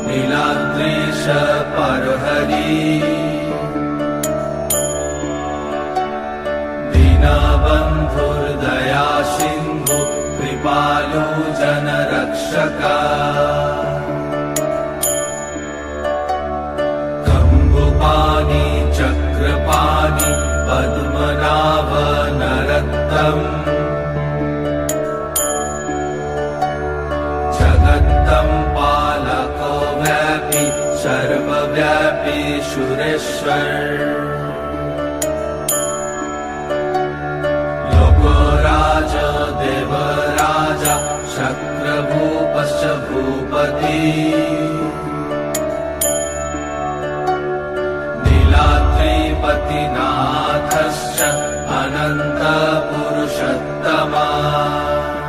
नीलाद्रीश परहरि दीनबन्धुर्दया सिन्धु कृपालु जनरक्षका कम्बुपाणि चक्रपाणि पद्मनाभ नरोत्तम जगत्तं पालको व्यापी सर्वव्यापी सुरेश्वर लोकराज देवराज शक्रभूपश्च भूपति